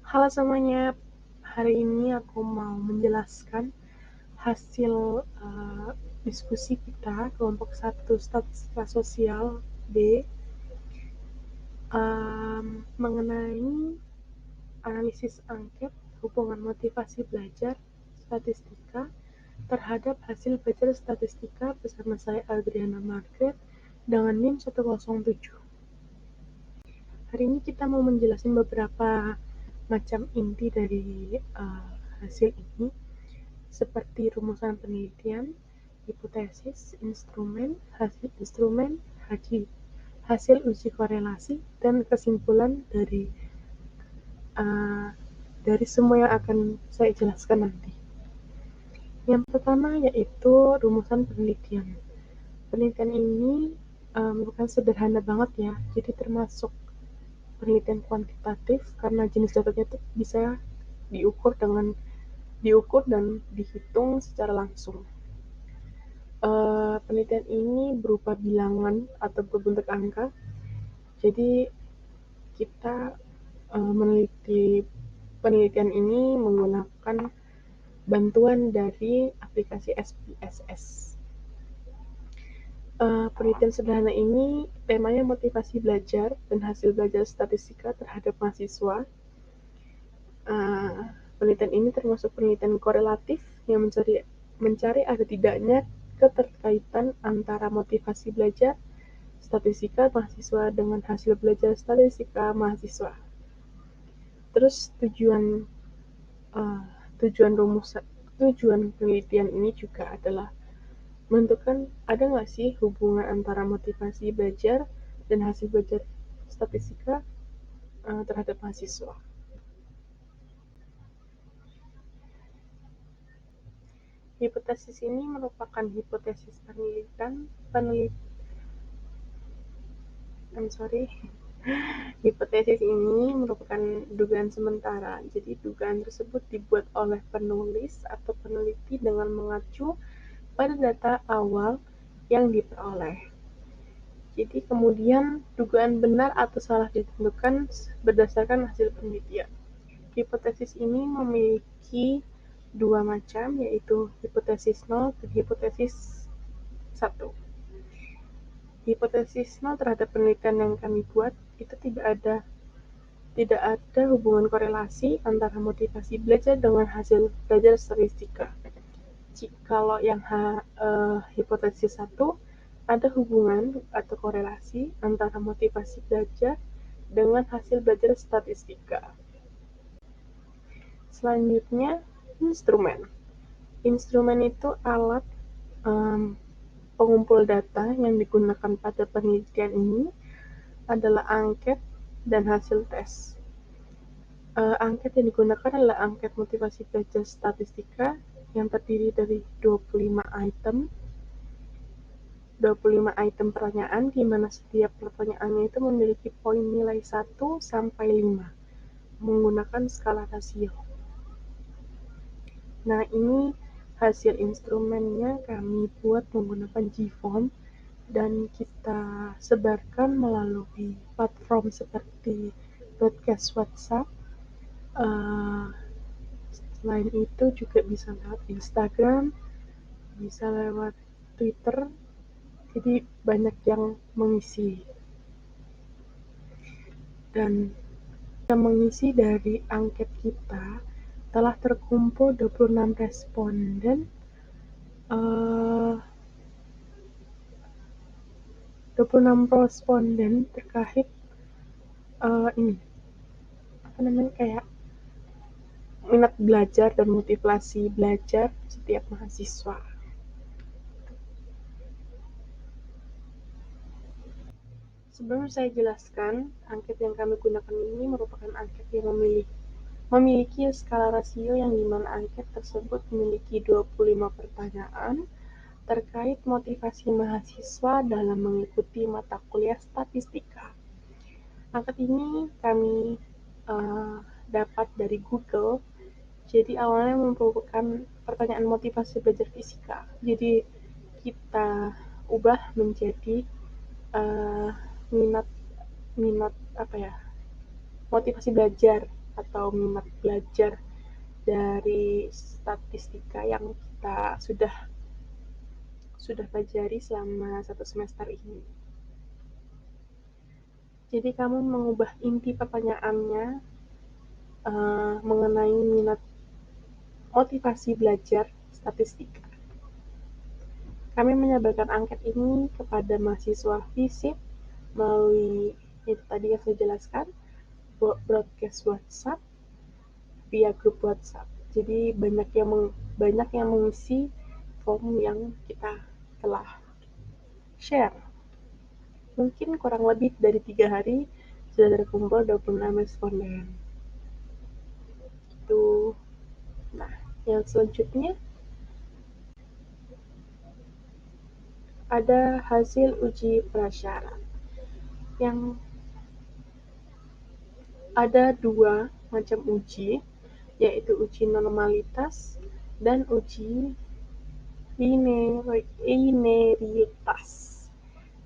Halo semuanya, hari ini aku mau menjelaskan hasil diskusi kita kelompok 1 statistika sosial B mengenai analisis angket hubungan motivasi belajar statistika terhadap hasil belajar statistika bersama saya Adriana Margaret dengan NIM 107. Hari ini kita mau menjelaskan beberapa macam inti dari hasil ini, seperti rumusan penelitian, hipotesis, instrumen, hasil uji korelasi, dan kesimpulan dari semua yang akan saya jelaskan nanti. Yang pertama yaitu rumusan penelitian. Penelitian ini bukan sederhana banget ya, jadi termasuk penelitian kuantitatif karena jenis datanya itu bisa diukur dan dihitung secara langsung. Penelitian ini berupa bilangan atau berbentuk angka. Jadi kita meneliti penelitian ini menggunakan bantuan dari aplikasi SPSS. Penelitian sederhana ini temanya motivasi belajar dan hasil belajar statistika terhadap mahasiswa. Penelitian ini termasuk penelitian korelatif yang mencari ada tidaknya keterkaitan antara motivasi belajar statistika mahasiswa dengan hasil belajar statistika mahasiswa. Terus tujuan penelitian ini juga adalah menentukan ada nggak sih hubungan antara motivasi belajar dan hasil belajar statistika terhadap mahasiswa. Hipotesis ini merupakan hipotesis Hipotesis ini merupakan dugaan sementara. Jadi dugaan tersebut dibuat oleh penulis atau peneliti dengan mengacu pada data awal yang diperoleh. Jadi kemudian dugaan benar atau salah ditentukan berdasarkan hasil penelitian. Hipotesis ini memiliki dua macam, yaitu hipotesis 0 dan hipotesis 1. Hipotesis 0 terhadap penelitian yang kami buat itu tidak ada hubungan korelasi antara motivasi belajar dengan hasil belajar statistika. Kalau yang hipotesis 1 ada hubungan atau korelasi antara motivasi belajar dengan hasil belajar statistika. Selanjutnya, instrumen. Instrumen itu alat pengumpul data yang digunakan pada penelitian ini adalah angket dan hasil tes. Angket yang digunakan adalah angket motivasi belajar statistika yang terdiri dari 25 item pertanyaan, di mana setiap pertanyaannya itu memiliki poin nilai 1 sampai 5 menggunakan skala rasio. Nah, ini hasil instrumennya kami buat menggunakan GFOAM dan kita sebarkan melalui platform seperti podcast WhatsApp. Selain itu juga bisa lewat Instagram, bisa lewat Twitter, jadi banyak yang mengisi. Dan yang mengisi dari angket kita telah terkumpul 26 responden 26 responden terkait kayak minat belajar dan motivasi belajar setiap mahasiswa. Sebelum saya jelaskan, angket yang kami gunakan ini merupakan angket yang memiliki skala rasio yang dimana angket tersebut memiliki 25 pertanyaan terkait motivasi mahasiswa dalam mengikuti mata kuliah statistika. Angket ini kami dapat dari Google. Jadi awalnya merupakan pertanyaan motivasi belajar fisika. Jadi kita ubah menjadi minat motivasi belajar atau minat belajar dari statistika yang kita sudah pelajari selama 1 semester ini. Jadi kamu mengubah inti pertanyaannya mengenai minat motivasi belajar statistika. Kami menyebarkan angket ini kepada mahasiswa FISIP melalui itu tadi yang saya jelaskan, broadcast WhatsApp via grup WhatsApp. Jadi banyak yang mengisi form yang kita telah share. Mungkin kurang lebih dari 3 hari sudah terkumpul 26 responden. Itu. Nah, yang selanjutnya ada hasil uji prasyarat. Yang ada 2 macam uji, yaitu uji normalitas dan uji linearitas.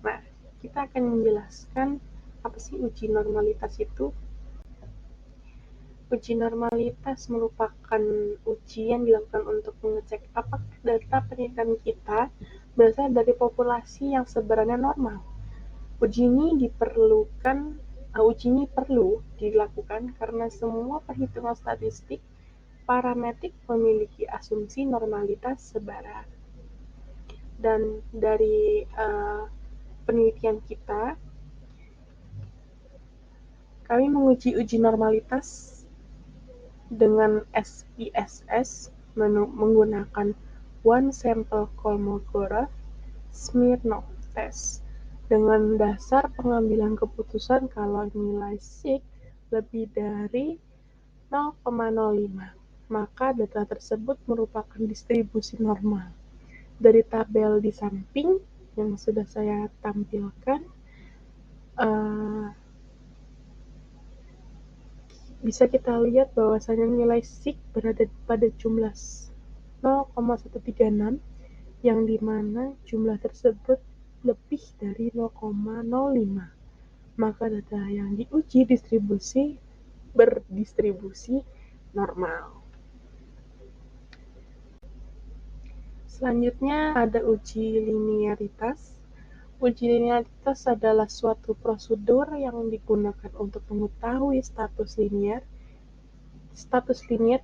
Nah, kita akan menjelaskan apa sih uji normalitas itu. Uji normalitas merupakan uji yang dilakukan untuk mengecek apakah data penelitian kita berasal dari populasi yang sebenarnya normal. Uji ini perlu dilakukan karena semua perhitungan statistik parametrik memiliki asumsi normalitas sebaran. Dan dari penelitian kita, kami menguji uji normalitas dengan SPSS menggunakan One Sample Kolmogorov Smirnov Test dengan dasar pengambilan keputusan kalau nilai sigma lebih dari 0,05, maka data tersebut merupakan distribusi normal. Dari tabel di samping yang sudah saya tampilkan, bisa kita lihat bahwasanya nilai sigma berada pada jumlah 0,136, yang dimana jumlah tersebut lebih dari 0,05, maka data yang diuji berdistribusi normal. Selanjutnya ada uji linearitas. Uji linearitas adalah suatu prosedur yang digunakan untuk mengetahui status linear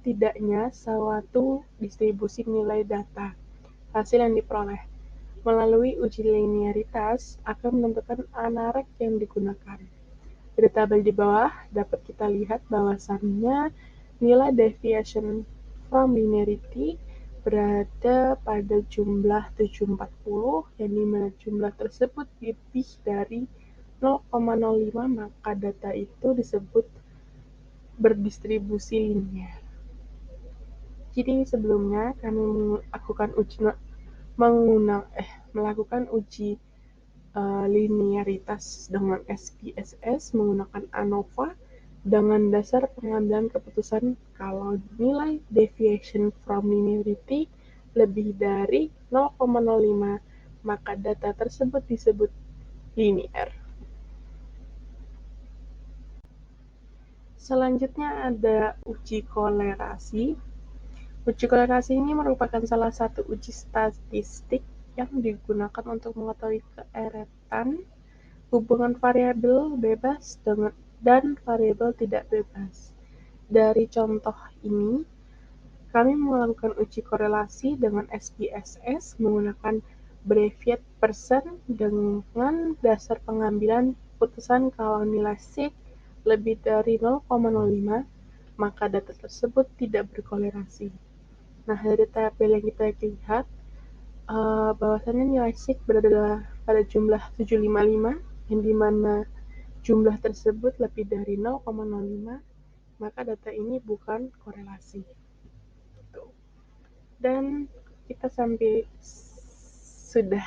tidaknya suatu distribusi nilai data. Hasil yang diperoleh melalui uji linearitas akan menentukan analek yang digunakan. Dari tabel di bawah dapat kita lihat bahwasannya nilai deviation from linearity berada pada jumlah 740, yang dimana jumlah tersebut lebih dari 0,05, maka data itu disebut berdistribusi linear. Jadi sebelumnya kami melakukan uji linearitas dengan SPSS menggunakan ANOVA dengan dasar pengambilan keputusan kalau nilai deviation from linearity lebih dari 0,05, maka data tersebut disebut linear. Selanjutnya ada uji kolerasi. Uji kolerasi ini merupakan salah satu uji statistik yang digunakan untuk mengetahui keeretan hubungan variabel bebas dan variabel tidak bebas. Dari contoh ini, kami melakukan uji korelasi dengan SPSS menggunakan brevet persen dengan dasar pengambilan keputusan kalau nilai sigma lebih dari 0,05, maka data tersebut tidak berkolerasi. Nah, dari tabel yang kita lihat, bahwasannya nilai sigma berada pada jumlah 755, yang dimana jumlah tersebut lebih dari 0,05, maka data ini bukan korelasi. Dan kita sampai sudah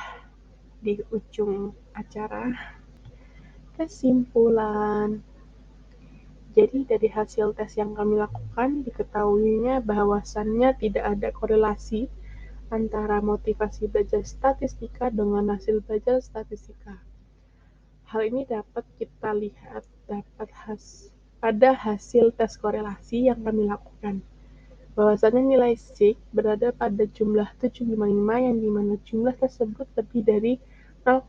di ujung acara. Kesimpulan. Jadi dari hasil tes yang kami lakukan, diketahuinya bahwasannya tidak ada korelasi antara motivasi belajar statistika dengan hasil belajar statistika. Hal ini dapat kita lihat pada hasil tes korelasi yang kami lakukan, bahwasanya nilai sigma berada pada jumlah 755 yang dimana jumlah tersebut lebih dari 0,05,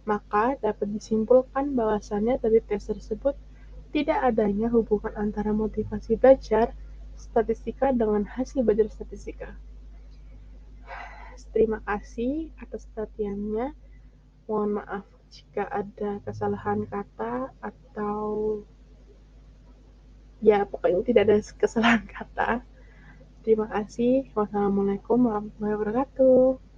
maka dapat disimpulkan bahwasanya dari tes tersebut tidak adanya hubungan antara motivasi belajar statistika dengan hasil belajar statistika. Terima kasih atas perhatiannya. Mohon maaf jika ada kesalahan kata atau ya pokoknya tidak ada kesalahan kata. Terima kasih. Wassalamualaikum warahmatullahi wabarakatuh.